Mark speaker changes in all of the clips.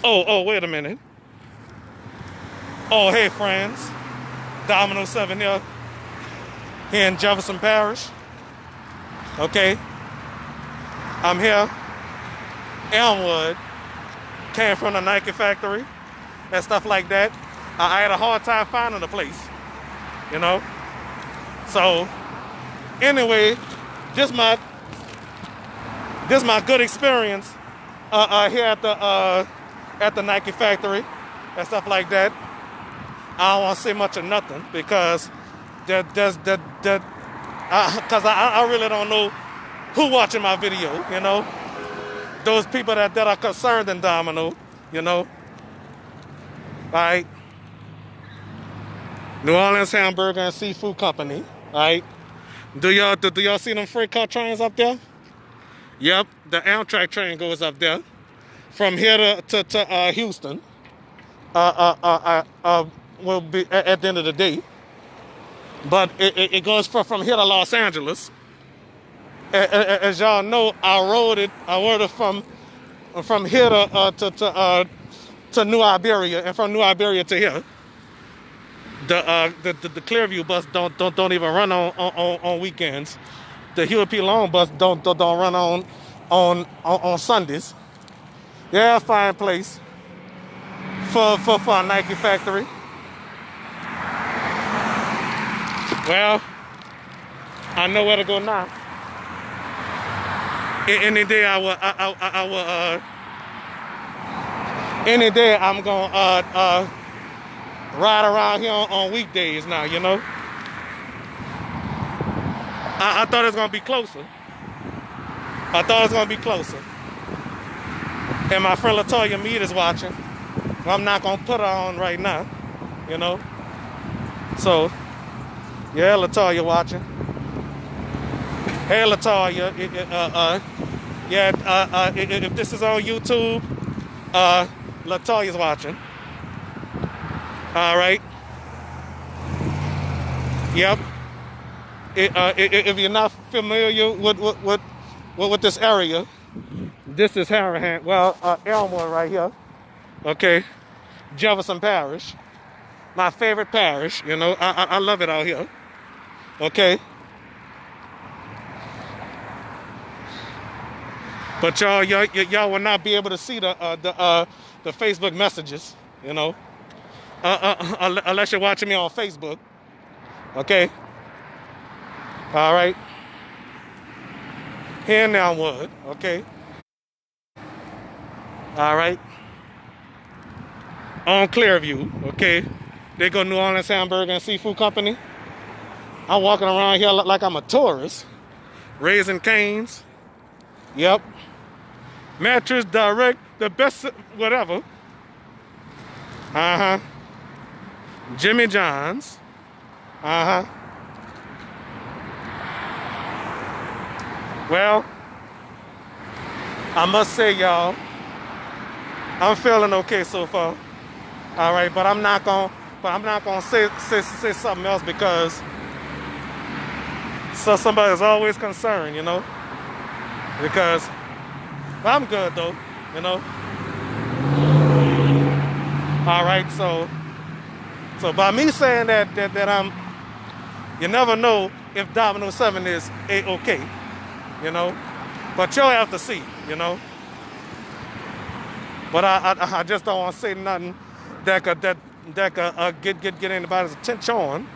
Speaker 1: Oh, wait a minute. Oh, hey, friends. Domino 7 here in Jefferson Parish. Okay, I'm here. Elmwood came from the Nike factory and stuff like that. I had a hard time finding the place, you know. So, anyway, this my good experience here at the Nike factory and stuff like that. I don't want to say much of nothing because I really don't know who watching my video, you know. Those people that are concerned in Domino, you know. All right. New Orleans Hamburger and Seafood Company, all right. Do y'all see them freight car trains up there? Yep, the Amtrak train goes up there from here to Houston. Will be at the end of the day, but it goes from here to Los Angeles. As y'all know, I rode it from here to New Iberia, and from New Iberia to here. The Clearview bus don't even run on weekends. The Huey P. Long bus don't run on Sundays. Yeah, fine place for a Nike factory. Well, I know where to go now. Any day any day I'm gonna ride around here on weekdays now, you know. I thought it was gonna be closer. And my friend Latoya Mead is watching. I'm not gonna put her on right now, you know. So, yeah, Latoya watching. Hey, Latoya, if this is on YouTube, Latoya's watching. All right. Yep. If you're not familiar with this area, this is Harahan. Well, Elmwood right here. Okay. Jefferson Parish. My favorite parish. You know, I love it out here. Okay. But y'all will not be able to see the Facebook messages. You know. Unless you're watching me on Facebook. Okay. All right. Here in Elmwood. Okay. All right. On Clearview. Okay. They go New Orleans Hamburger and Seafood Company. I'm walking around here like I'm a tourist. Raising Cane's. Yep. Mattress Direct. The best whatever. Uh-huh. Jimmy John's. Uh-huh. Well, I must say, y'all, I'm feeling okay so far. All right, but I'm not gonna say something else because somebody's always concerned, you know. Because I'm good though, you know. All right, so by me saying that I'm, you never know if Domino 7 is A-okay, you know. But you'll have to see, you know. But I just don't want to say nothing that could get anybody's attention on,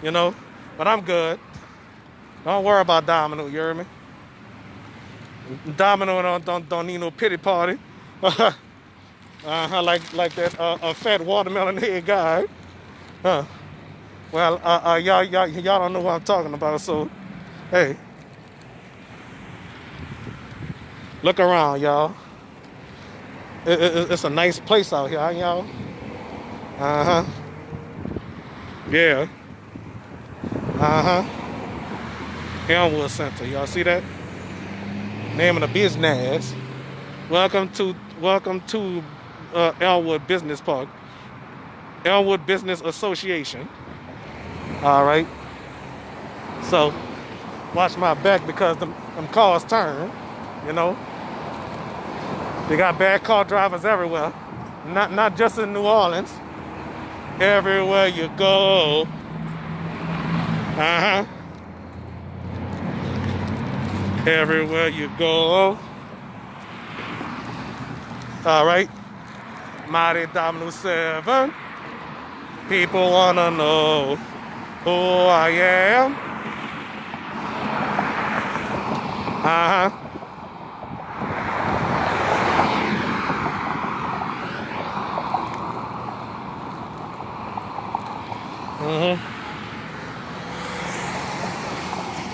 Speaker 1: you know. But I'm good. Don't worry about Domino, you hear me? Domino don't need no pity party. Like that fat watermelon head guy. Well, y'all don't know what I'm talking about, so hey. Look around, y'all. It's a nice place out here, y'all. Uh-huh. Yeah. Uh-huh. Elmwood Center. Y'all see that? Name of the business. Welcome to Elmwood Business Park. Elmwood Business Association. All right. So, watch my back because them cars turn, you know. They got bad car drivers everywhere. Not just in New Orleans. Everywhere you go. Uh-huh. Everywhere you go. All right. Mighty Dominoes 7. People wanna know who I am. Uh-huh.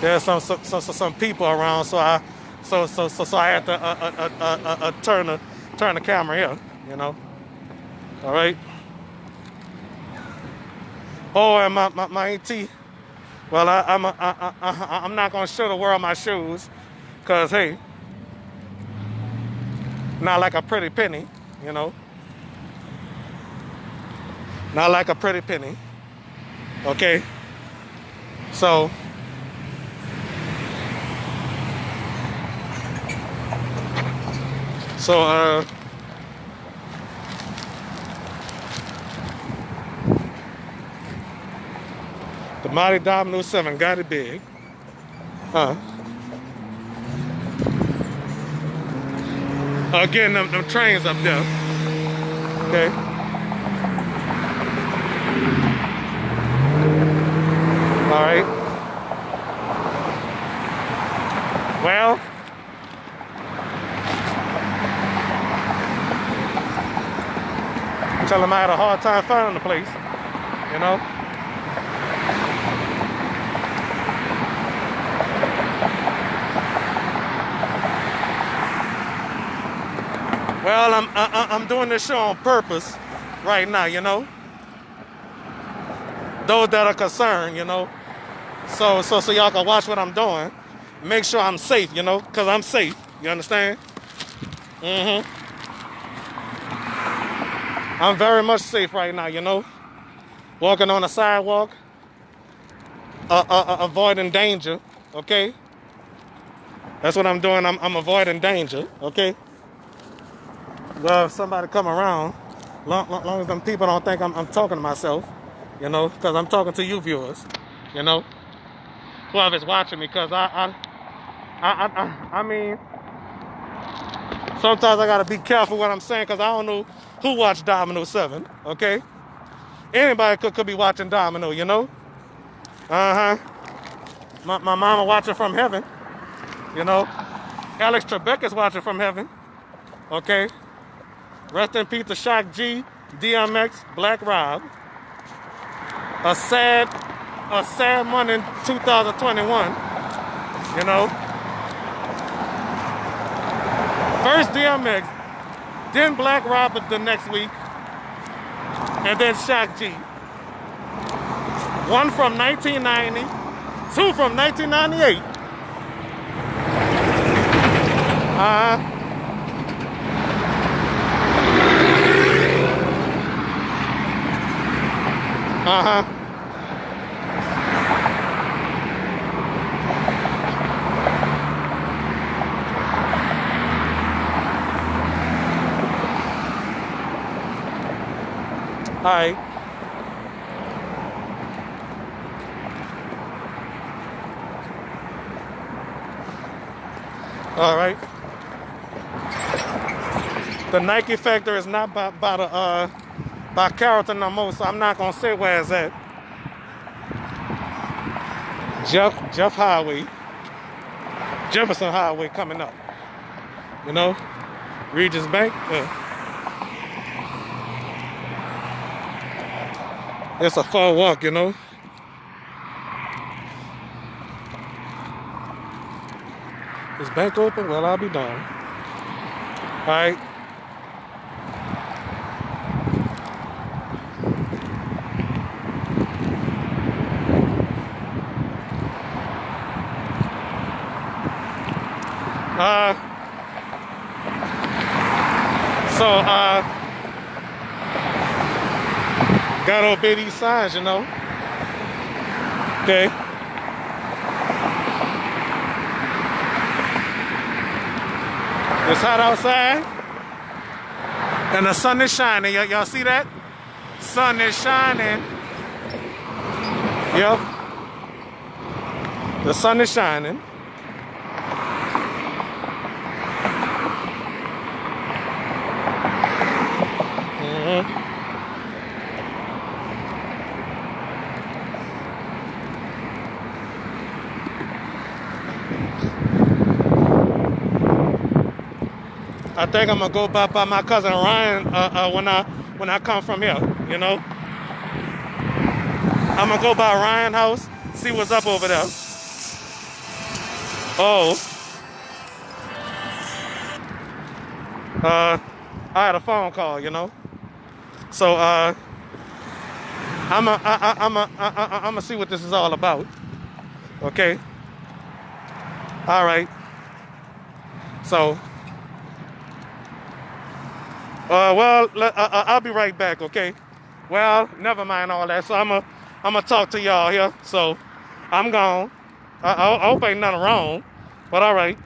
Speaker 1: There's some people around, so I had to turn the camera here, you know. All right. Oh, and my AT. Well, I'm not gonna show the world my shoes, cause hey, not like a pretty penny, you know. Not like a pretty penny. Okay. So. The Mighty Dominoes 7 got it big. Again, them trains up there. Okay. All right. Well. Tell them I had a hard time finding the place, you know. Well, I'm doing this show on purpose right now, you know. Those that are concerned, you know. So y'all can watch what I'm doing. Make sure I'm safe, you know, because I'm safe. You understand? I'm very much safe right now, you know. Walking on the sidewalk, avoiding danger, okay? That's what I'm doing. I'm avoiding danger, okay? Well, if somebody come around, long as them people don't think I'm talking to myself, you know, because I'm talking to you viewers, you know, whoever's watching me, because I mean, sometimes I gotta be careful what I'm saying, because I don't know who watched Domino 7, okay? Anybody could be watching Domino, you know? My mama watching from heaven, you know? Alex Trebek is watching from heaven, okay? Rest in peace to Shock G, DMX, Black Rob. A sad month in 2021, you know? First DMX, then Black Rob the next week, and then Shock G. One from 1990, two from 1998. All right. All right. The Nike factory is not by Carrollton no more, so I'm not gonna say where it's at. Jeff Highway, Jefferson Highway coming up. You know, Regis Bank. It's a far walk, you know. Is bank open? Well, I'll be darned. All right. Gotta obey these signs, you know. Okay. It's hot outside. And the sun is shining. Y'all see that? Sun is shining. Yep. The sun is shining. I think I'm gonna go by my cousin Ryan when I come from here. You know, I'm gonna go by Ryan's house, see what's up over there. Oh, I had a phone call. You know, so I'm gonna see what this is all about. Okay. All right. So. I'll be right back, okay? Well, never mind all that. So I'm gonna talk to y'all here. So I'm gone. I hope ain't nothing wrong, but all right.